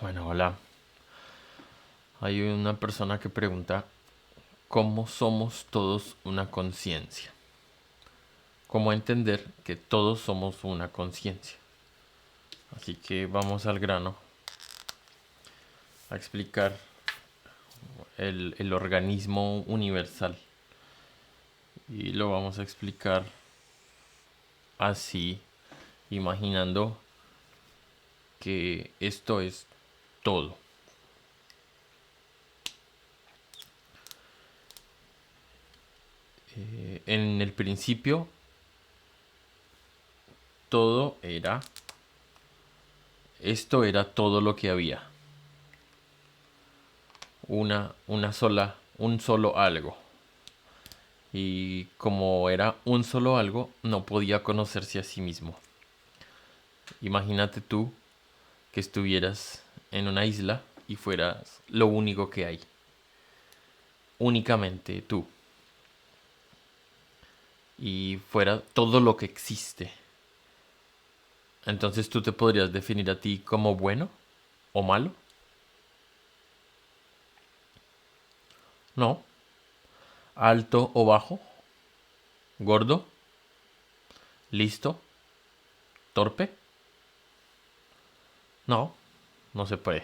Bueno, hola. Hay una persona que pregunta cómo somos todos una conciencia. Cómo entender que todos somos una conciencia. Así que vamos al grano a explicar el organismo universal. Y lo vamos a explicar así, imaginando que esto es todo. En el principio, todo era... Esto era todo lo que había. Un solo algo. Y como era un solo algo, no podía conocerse a sí mismo. Imagínate tú que estuvieras en una isla y fueras lo único que hay. Únicamente tú. Y fuera todo lo que existe. Entonces tú te podrías definir a ti como bueno o malo. No. Alto o bajo. Gordo. Listo. Torpe. No. No se puede.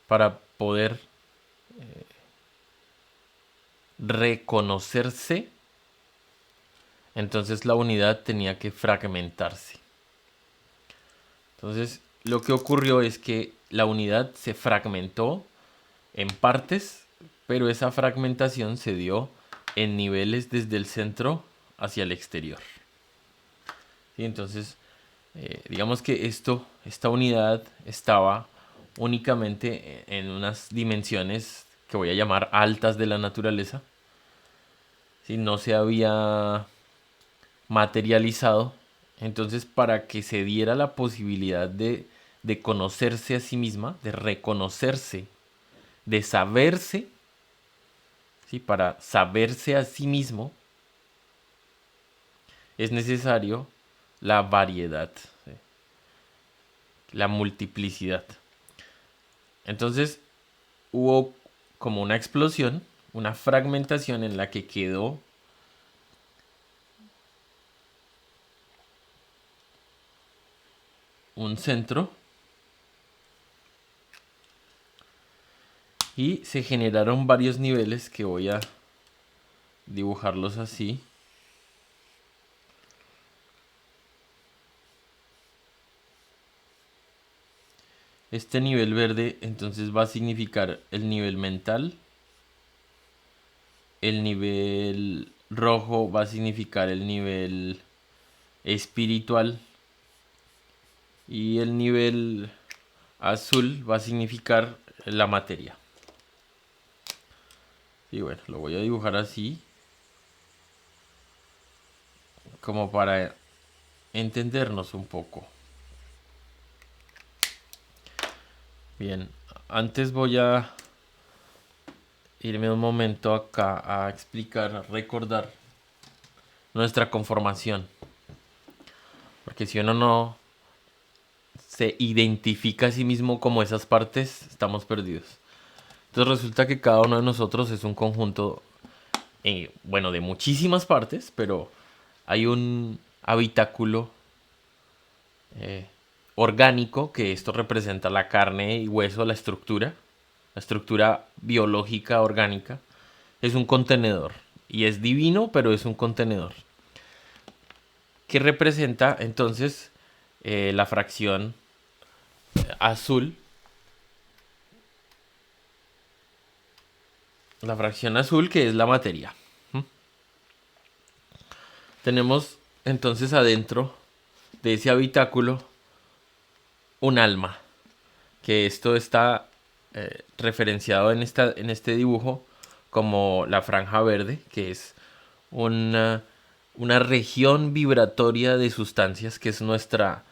Para poder reconocerse, entonces la unidad tenía que fragmentarse. Entonces lo que ocurrió es que la unidad se fragmentó en partes, pero esa fragmentación se dio en niveles desde el centro hacia el exterior. ¿Sí? Entonces, digamos que esta unidad estaba únicamente en unas dimensiones que voy a llamar altas de la naturaleza. ¿Sí? No se había materializado. Entonces, para que se diera la posibilidad de conocerse a sí misma, de reconocerse, de saberse, ¿sí? Para saberse a sí mismo, es necesario la variedad, ¿sí? La multiplicidad. Entonces, hubo como una explosión, una fragmentación en la que quedó un centro y se generaron varios niveles que voy a dibujarlos así. Este nivel verde entonces va a significar el nivel mental. El nivel rojo va a significar el nivel espiritual. Y el nivel azul va a significar la materia. Y bueno, lo voy a dibujar así. Como para entendernos un poco. Bien, antes voy a irme un momento acá a explicar, a recordar nuestra conformación. Porque si uno no se identifica a sí mismo como esas partes, estamos perdidos. Entonces resulta que cada uno de nosotros es un conjunto, bueno, de muchísimas partes, pero hay un habitáculo eh, orgánico, que esto representa la carne y hueso, la estructura biológica orgánica. Es un contenedor y es divino, pero es un contenedor que representa entonces la fracción azul. La fracción azul, que es la materia. Tenemos entonces adentro de ese habitáculo un alma, que esto está referenciado en este dibujo como la franja verde, que es una, una región vibratoria de sustancias que es nuestra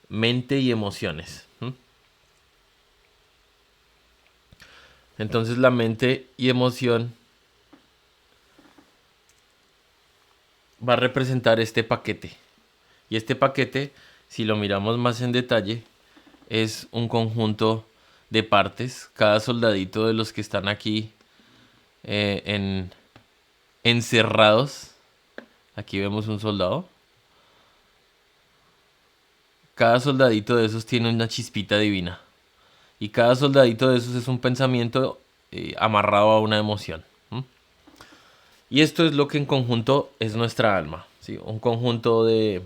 mente y emociones. Entonces la mente y emoción va a representar este paquete. Y este paquete, si lo miramos más en detalle, es un conjunto de partes. Cada soldadito de los que están aquí encerrados. Aquí vemos un soldado. Cada soldadito de esos tiene una chispita divina. Y cada soldadito de esos es un pensamiento amarrado a una emoción. Y esto es lo que en conjunto es nuestra alma. ¿Sí? Un conjunto de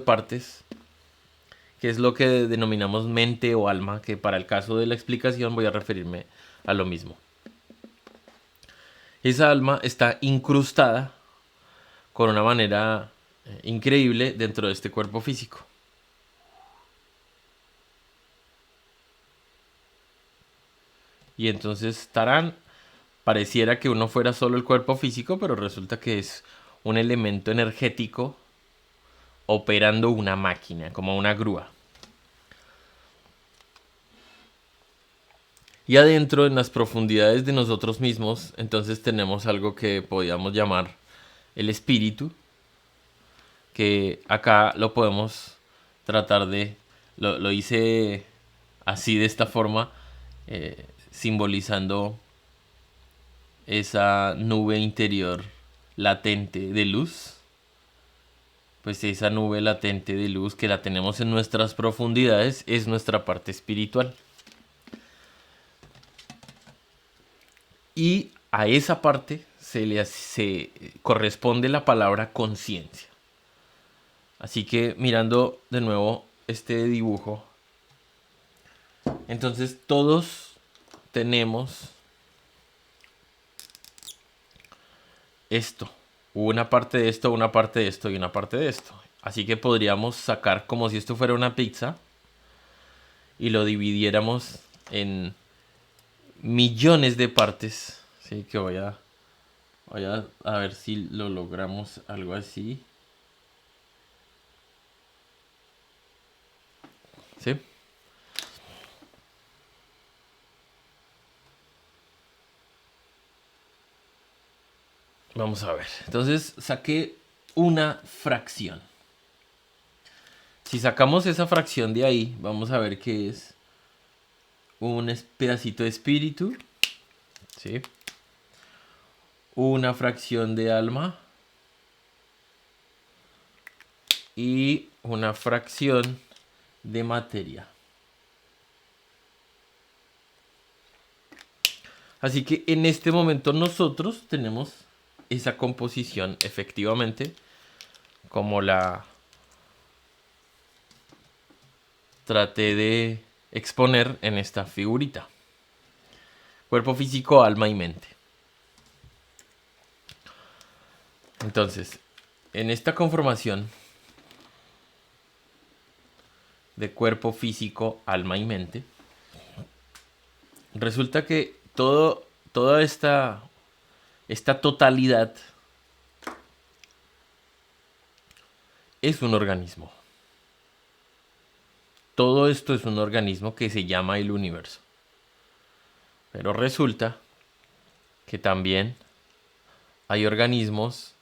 partes, que es lo que denominamos mente o alma, que para el caso de la explicación voy a referirme a lo mismo. Esa alma está incrustada con una manera increíble dentro de este cuerpo físico. Y entonces Tarán pareciera que uno fuera solo el cuerpo físico, pero resulta que es un elemento energético operando una máquina, como una grúa. Y adentro, en las profundidades de nosotros mismos, entonces tenemos algo que podríamos llamar el espíritu, que acá lo podemos tratar de... Lo hice así, de esta forma, simbolizando esa nube interior latente de luz. Pues esa nube latente de luz que la tenemos en nuestras profundidades es nuestra parte espiritual. Y a esa parte se corresponde la palabra conciencia. Así que mirando de nuevo este dibujo, entonces todos tenemos esto. Una parte de esto, una parte de esto y una parte de esto. Así que podríamos sacar como si esto fuera una pizza y lo dividiéramos en millones de partes. Así que voy a ver si lo logramos algo así. ¿Sí? Vamos a ver. Entonces saqué una fracción. Si sacamos esa fracción de ahí, vamos a ver que es un pedacito de espíritu. ¿Sí? Una fracción de alma. Y una fracción de materia. Así que en este momento nosotros tenemos esa composición efectivamente, como la traté de exponer en esta figurita. Cuerpo físico, alma y mente. Entonces, en esta conformación de cuerpo físico, alma y mente, resulta que toda esta totalidad es un organismo. Todo esto es un organismo que se llama el universo. Pero resulta que también hay organismos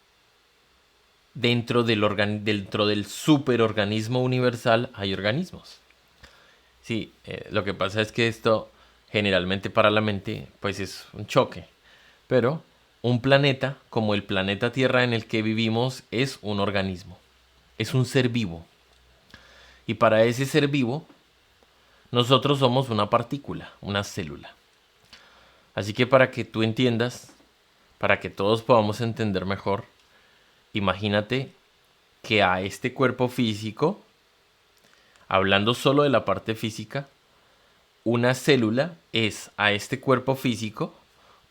dentro del superorganismo universal. Hay organismos. Sí, lo que pasa es que esto generalmente para la mente pues es un choque. Pero un planeta como el planeta Tierra en el que vivimos es un organismo. Es un ser vivo. Y para ese ser vivo, nosotros somos una partícula, una célula. Así que para que tú entiendas, para que todos podamos entender mejor, imagínate que a este cuerpo físico, hablando solo de la parte física, una célula es a este cuerpo físico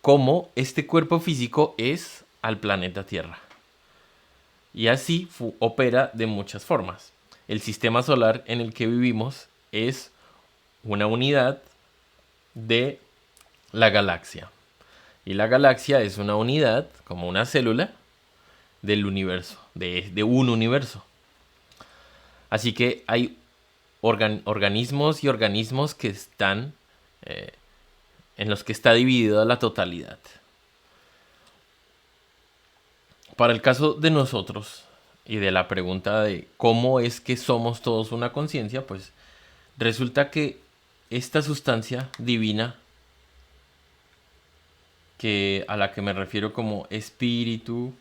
como este cuerpo físico es al planeta Tierra. Y así opera de muchas formas. El sistema solar en el que vivimos es una unidad de la galaxia. Y la galaxia es una unidad, como una célula, del universo, de un universo. Así que hay organismos y organismos que están en los que está dividida la totalidad. Para el caso de nosotros y de la pregunta de cómo es que somos todos una conciencia, pues Resulta que esta sustancia divina, que a la que me refiero como espíritu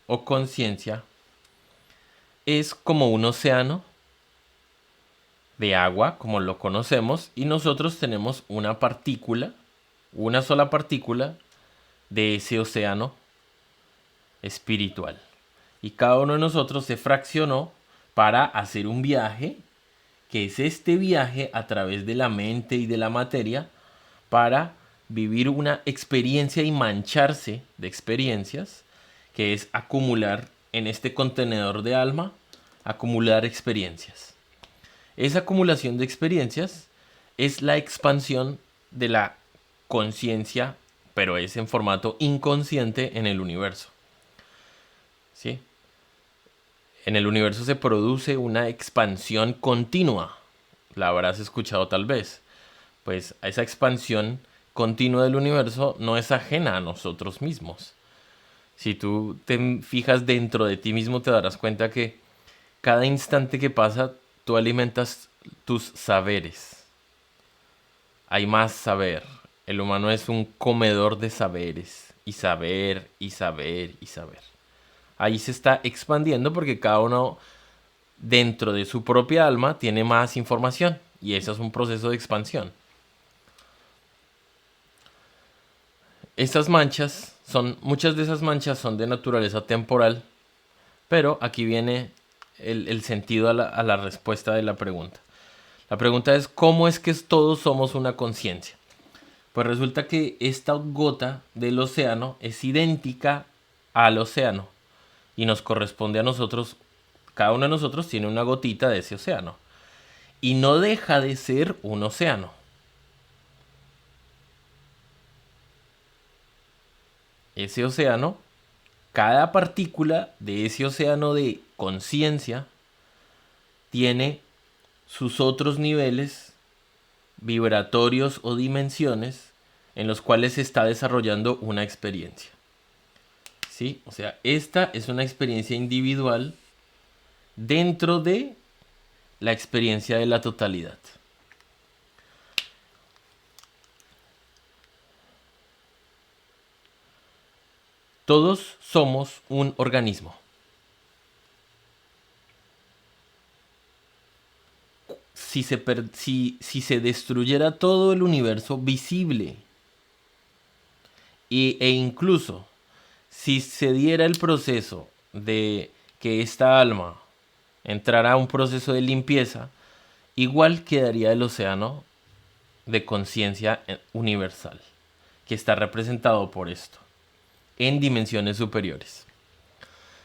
o conciencia, es como un océano de agua, como lo conocemos, y nosotros tenemos una partícula, una sola partícula de ese océano espiritual. Y cada uno de nosotros se fraccionó para hacer un viaje, que es este viaje a través de la mente y de la materia, para vivir una experiencia y mancharse de experiencias, que es acumular en este contenedor de alma, acumular experiencias. Esa acumulación de experiencias es la expansión de la conciencia, pero es en formato inconsciente en el universo. ¿Sí? En el universo se produce una expansión continua. La habrás escuchado tal vez. Pues esa expansión continua del universo no es ajena a nosotros mismos. Si tú te fijas dentro de ti mismo, te darás cuenta que cada instante que pasa, tú alimentas tus saberes. Hay más saber. El humano es un comedor de saberes. Y saber, y saber, y saber. Ahí se está expandiendo porque cada uno dentro de su propia alma tiene más información. Y eso es un proceso de expansión. Estas manchas muchas de esas manchas son de naturaleza temporal, pero aquí viene el sentido a la respuesta de la pregunta. La pregunta es, ¿cómo es que todos somos una conciencia? Pues resulta que esta gota del océano es idéntica al océano y nos corresponde a nosotros, cada uno de nosotros tiene una gotita de ese océano y no deja de ser un océano. Ese océano, cada partícula de ese océano de conciencia tiene sus otros niveles vibratorios o dimensiones en los cuales se está desarrollando una experiencia. ¿Sí? O sea, esta es una experiencia individual dentro de la experiencia de la totalidad. Todos somos un organismo. Si se destruyera todo el universo visible e incluso si se diera el proceso de que esta alma entrara a un proceso de limpieza, igual quedaría el océano de conciencia universal, que está representado por esto, en dimensiones superiores.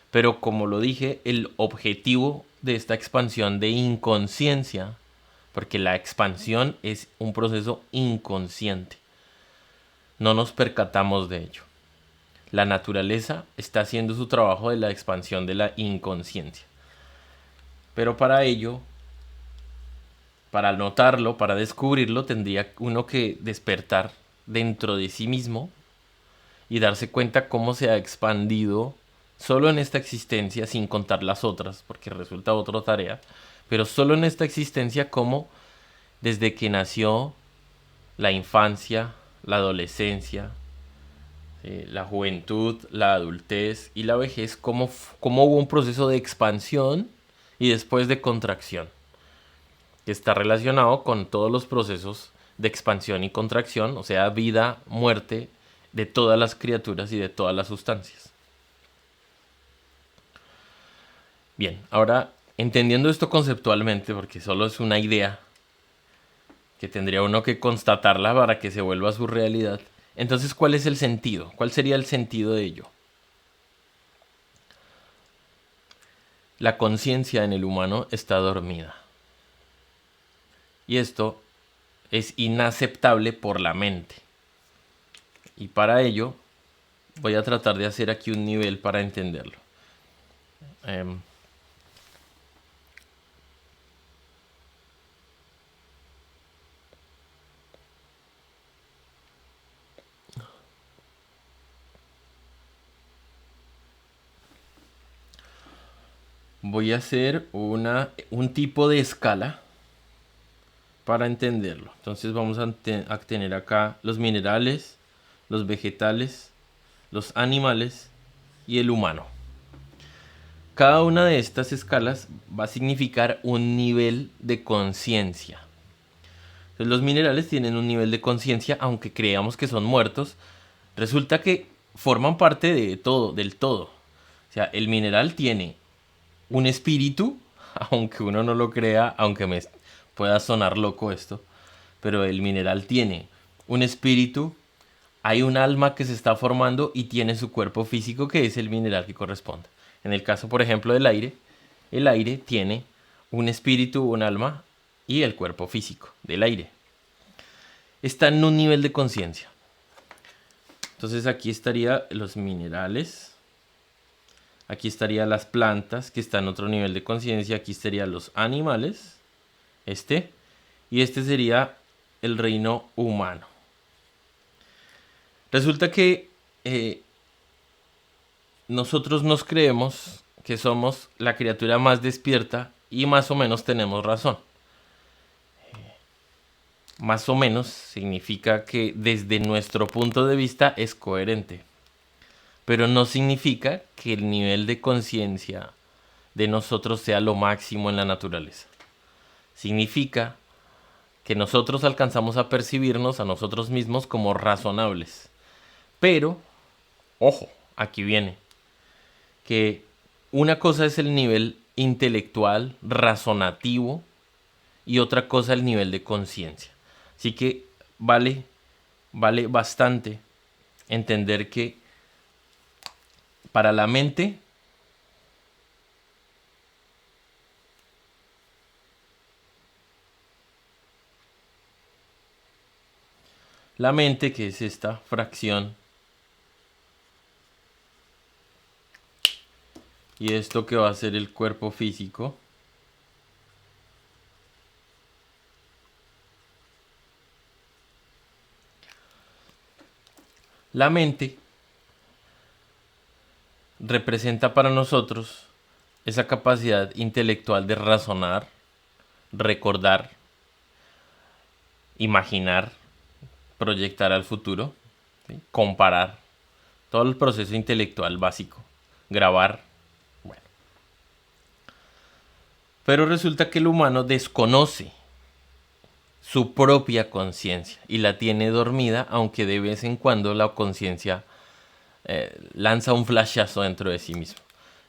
Pero como lo dije, el objetivo de esta expansión de inconsciencia, porque la expansión es un proceso inconsciente, no nos percatamos de ello. La naturaleza está haciendo su trabajo de la expansión de la inconsciencia. Pero para ello, para notarlo, para descubrirlo, tendría uno que despertar dentro de sí mismo y darse cuenta cómo se ha expandido solo en esta existencia, sin contar las otras, porque resulta otra tarea, pero solo en esta existencia cómo desde que nació la infancia, la adolescencia, la juventud, la adultez y la vejez, cómo hubo un proceso de expansión y después de contracción, que está relacionado con todos los procesos de expansión y contracción, o sea, vida, muerte de todas las criaturas y de todas las sustancias. Bien, ahora entendiendo esto conceptualmente, porque solo es una idea que tendría uno que constatarla para que se vuelva su realidad, entonces, ¿cuál es el sentido? ¿Cuál sería el sentido de ello? La conciencia en el humano está dormida. Y esto es inaceptable por la mente. Y para ello voy a tratar de hacer aquí un nivel para entenderlo. Eh, Voy a hacer un tipo de escala para entenderlo. Entonces vamos a tener acá los minerales, los vegetales, los animales y el humano. Cada una de estas escalas va a significar un nivel de conciencia. Entonces, los minerales tienen un nivel de conciencia, aunque creamos que son muertos, resulta que forman parte de todo, del todo. O sea, el mineral tiene un espíritu, aunque uno no lo crea, aunque me pueda sonar loco esto, pero el mineral tiene un espíritu, hay un alma que se está formando y tiene su cuerpo físico que es el mineral que corresponde. En el caso, por ejemplo, del aire, el aire tiene un espíritu, un alma y el cuerpo físico del aire. Está en un nivel de conciencia. Entonces aquí estarían los minerales, aquí estarían las plantas que están en otro nivel de conciencia, aquí estarían los animales, y este sería el reino humano. Resulta que nosotros nos creemos que somos la criatura más despierta y más o menos tenemos razón. Más o menos significa que desde nuestro punto de vista es coherente, pero no significa que el nivel de conciencia de nosotros sea lo máximo en la naturaleza. Significa que nosotros alcanzamos a percibirnos a nosotros mismos como razonables. Pero, ojo, aquí viene, que una cosa es el nivel intelectual, razonativo, y otra cosa el nivel de conciencia. Así que vale bastante entender que para la mente que es esta fracción, y esto que va a ser el cuerpo físico, la mente representa para nosotros esa capacidad intelectual de razonar, recordar, imaginar, proyectar al futuro, ¿sí? Comparar, todo el proceso intelectual básico, grabar. Bueno. Pero resulta que el humano desconoce su propia conciencia y la tiene dormida, aunque de vez en cuando la conciencia lanza un flashazo dentro de sí mismo.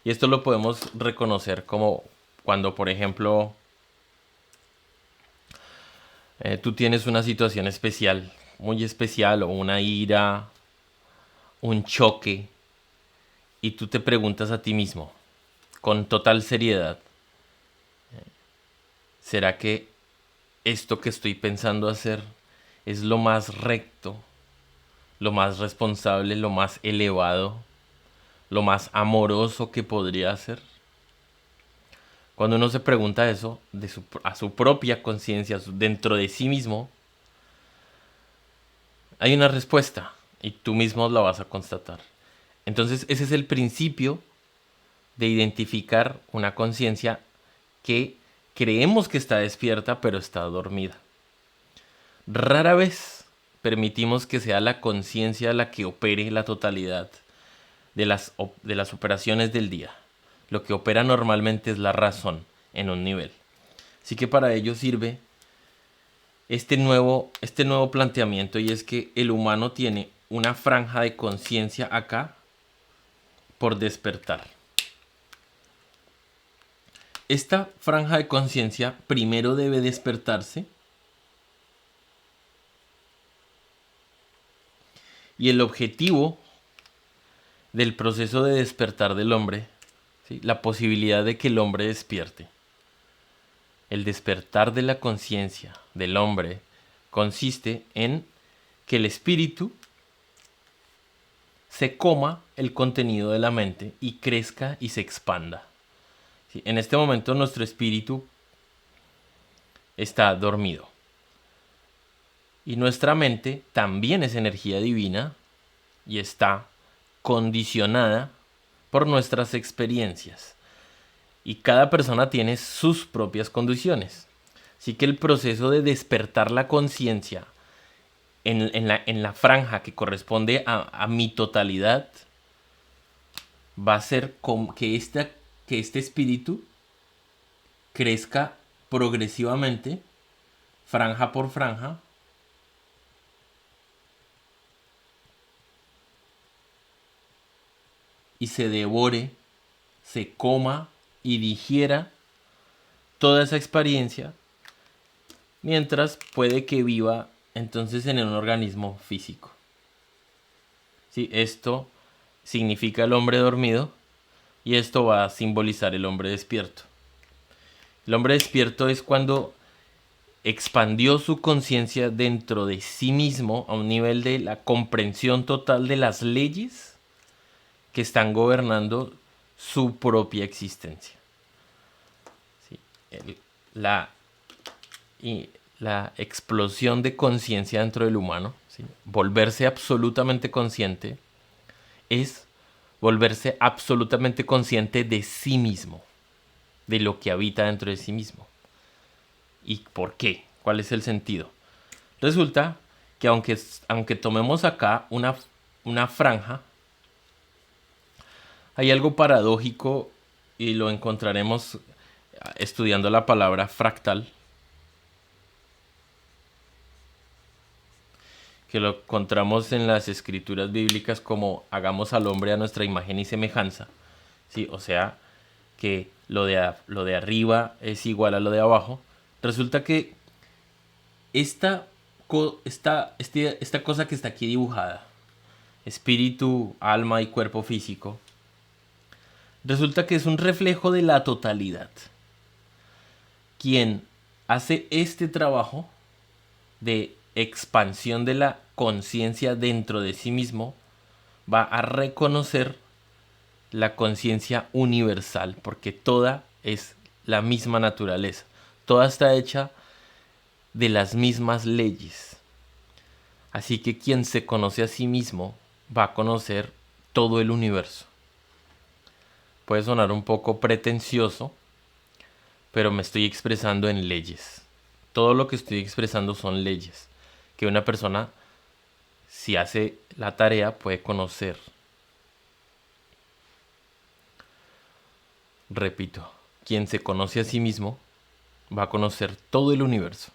Y esto lo podemos reconocer como cuando, por ejemplo, tú tienes una situación especial, muy especial, o una ira, un choque, y tú te preguntas a ti mismo, con total seriedad, ¿será que esto que estoy pensando hacer es lo más recto, lo más responsable, lo más elevado, lo más amoroso que podría hacer? Cuando uno se pregunta eso a su propia conciencia, dentro de sí mismo, hay una respuesta y tú mismo la vas a constatar. Entonces ese es el principio de identificar una conciencia que creemos que está despierta pero está dormida. Rara vez permitimos que sea la conciencia la que opere la totalidad de las operaciones del día. Lo que opera normalmente es la razón en un nivel. Así que para ello sirve este nuevo planteamiento, y es que el humano tiene una franja de conciencia acá por despertar. Esta franja de conciencia primero debe despertarse, y el objetivo del proceso de despertar del hombre, ¿sí? La posibilidad de que el hombre despierte. El despertar de la conciencia del hombre consiste en que el espíritu se coma el contenido de la mente y crezca y se expanda. ¿Sí? En este momento nuestro espíritu está dormido. Y nuestra mente también es energía divina y está condicionada por nuestras experiencias. y cada persona tiene sus propias condiciones. Así que el proceso de despertar la conciencia en la franja que corresponde a mi totalidad va a ser que este espíritu crezca progresivamente, franja por franja, y se devore, se coma y digiera toda esa experiencia, mientras puede que viva entonces en un organismo físico. ¿Sí? Esto significa el hombre dormido y esto va a simbolizar el hombre despierto. El hombre despierto es cuando expandió su conciencia dentro de sí mismo a un nivel de la comprensión total de las leyes que están gobernando su propia existencia. ¿Sí? La explosión de conciencia dentro del humano, ¿sí? Volverse absolutamente consciente, es volverse absolutamente consciente de sí mismo, de lo que habita dentro de sí mismo. ¿Y por qué? ¿Cuál es el sentido? Resulta que aunque tomemos acá una franja, hay algo paradójico y lo encontraremos estudiando la palabra fractal, que lo encontramos en las escrituras bíblicas como hagamos al hombre a nuestra imagen y semejanza. ¿Sí? O sea, que lo de arriba es igual a lo de abajo. Resulta que esta cosa que está aquí dibujada, espíritu, alma y cuerpo físico, resulta que es un reflejo de la totalidad. Quien hace este trabajo de expansión de la conciencia dentro de sí mismo va a reconocer la conciencia universal, porque toda es la misma naturaleza, toda está hecha de las mismas leyes. Así que quien se conoce a sí mismo va a conocer todo el universo. Puede sonar un poco pretencioso, pero me estoy expresando en leyes. Todo lo que estoy expresando son leyes que una persona, si hace la tarea, puede conocer. Repito, quien se conoce a sí mismo va a conocer todo el universo.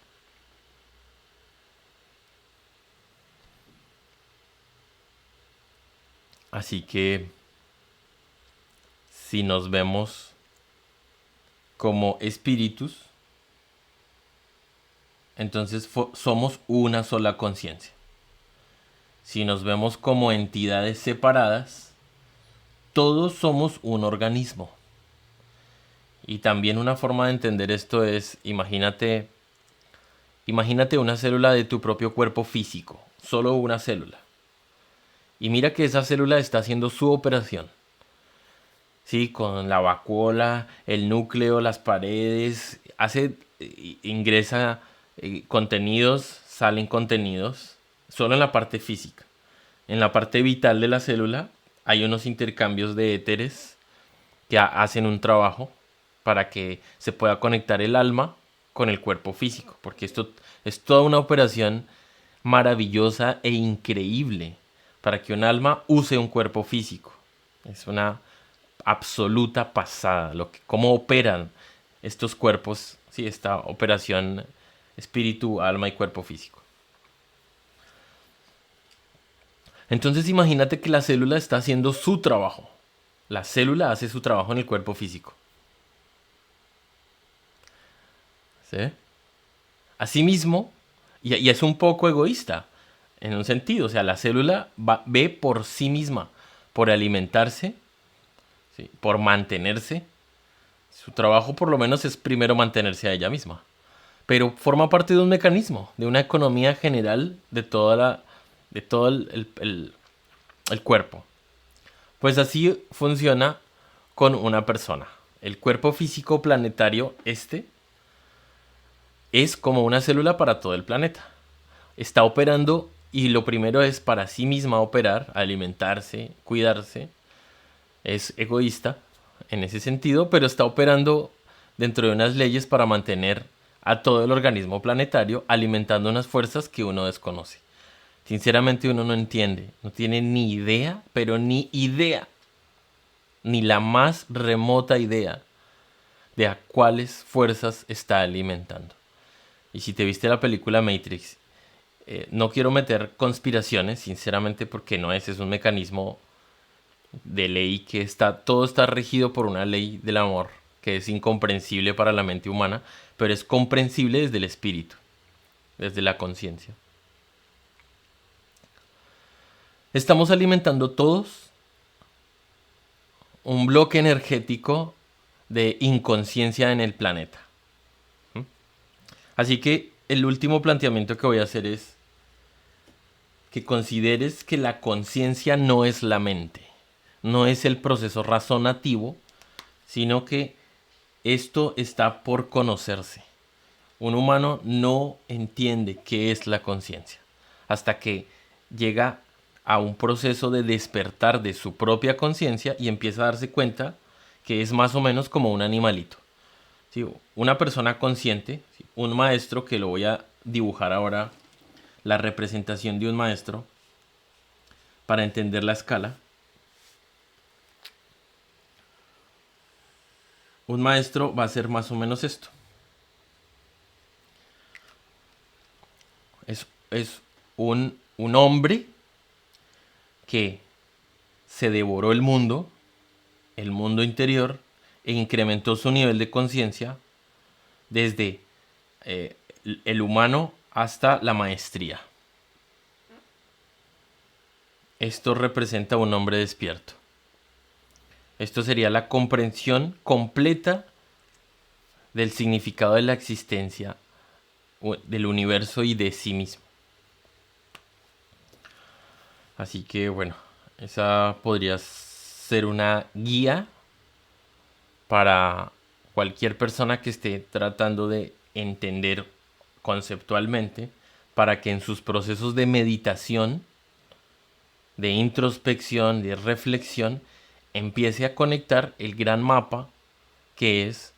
Así que si nos vemos como espíritus, entonces somos una sola conciencia. Si nos vemos como entidades separadas, todos somos un organismo. Y también una forma de entender esto es, imagínate una célula de tu propio cuerpo físico, solo una célula. Y mira que esa célula está haciendo su operación. Sí, con la vacuola, el núcleo, las paredes, ingresa contenidos, salen contenidos, solo en la parte física. En la parte vital de la célula hay unos intercambios de éteres que hacen un trabajo para que se pueda conectar el alma con el cuerpo físico, porque esto es toda una operación maravillosa e increíble para que un alma use un cuerpo físico. Es una absoluta pasada cómo operan estos cuerpos, sí, esta operación espíritu, alma y cuerpo físico. Entonces imagínate que la célula está haciendo su trabajo. La célula hace su trabajo en el cuerpo físico. ¿Sí? Asimismo, y es un poco egoísta, en un sentido, o sea, la célula ve por sí misma, por alimentarse, ¿sí? Por mantenerse. Su trabajo por lo menos es primero mantenerse a ella misma. Pero forma parte de un mecanismo, de una economía general de todo el cuerpo. Pues así funciona con una persona. El cuerpo físico planetario es como una célula para todo el planeta. Está operando y lo primero es para sí misma operar, alimentarse, cuidarse. Es egoísta, en ese sentido, pero está operando dentro de unas leyes para mantener a todo el organismo planetario alimentando unas fuerzas que uno desconoce. Sinceramente uno no entiende, no tiene ni idea, pero ni idea, ni la más remota idea de a cuáles fuerzas está alimentando. Y si te viste la película Matrix, no quiero meter conspiraciones, sinceramente, porque no es un mecanismo de ley que todo está regido por una ley del amor que es incomprensible para la mente humana, pero es comprensible desde el espíritu, desde la conciencia. Estamos alimentando todos un bloque energético de inconsciencia en el planeta. Así que el último planteamiento que voy a hacer es que consideres que la conciencia no es la mente, no es el proceso razonativo, sino que esto está por conocerse. Un humano no entiende qué es la conciencia hasta que llega a un proceso de despertar de su propia conciencia y empieza a darse cuenta que es más o menos como un animalito. ¿Sí? Una persona consciente, ¿sí? Un maestro, que lo voy a dibujar ahora, la representación de un maestro para entender la escala. Un maestro va a ser más o menos esto. Es un hombre que se devoró el mundo interior, e incrementó su nivel de conciencia desde el humano hasta la maestría. Esto representa un hombre despierto. Esto sería la comprensión completa del significado de la existencia, del universo y de sí mismo. Así que bueno, esa podría ser una guía para cualquier persona que esté tratando de entender conceptualmente, para que en sus procesos de meditación, de introspección, de reflexión, empiece a conectar el gran mapa que es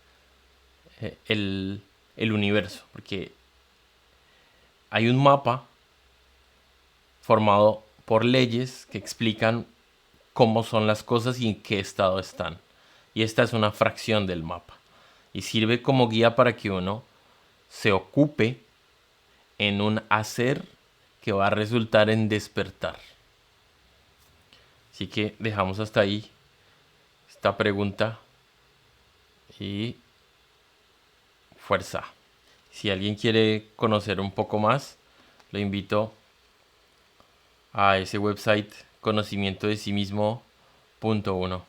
el universo. Porque hay un mapa formado por leyes que explican cómo son las cosas y en qué estado están. Y esta es una fracción del mapa. Y sirve como guía para que uno se ocupe en un hacer que va a resultar en despertar. Así que dejamos hasta ahí esta pregunta y fuerza. Si alguien quiere conocer un poco más, lo invito a ese website conocimientodesimismo.1.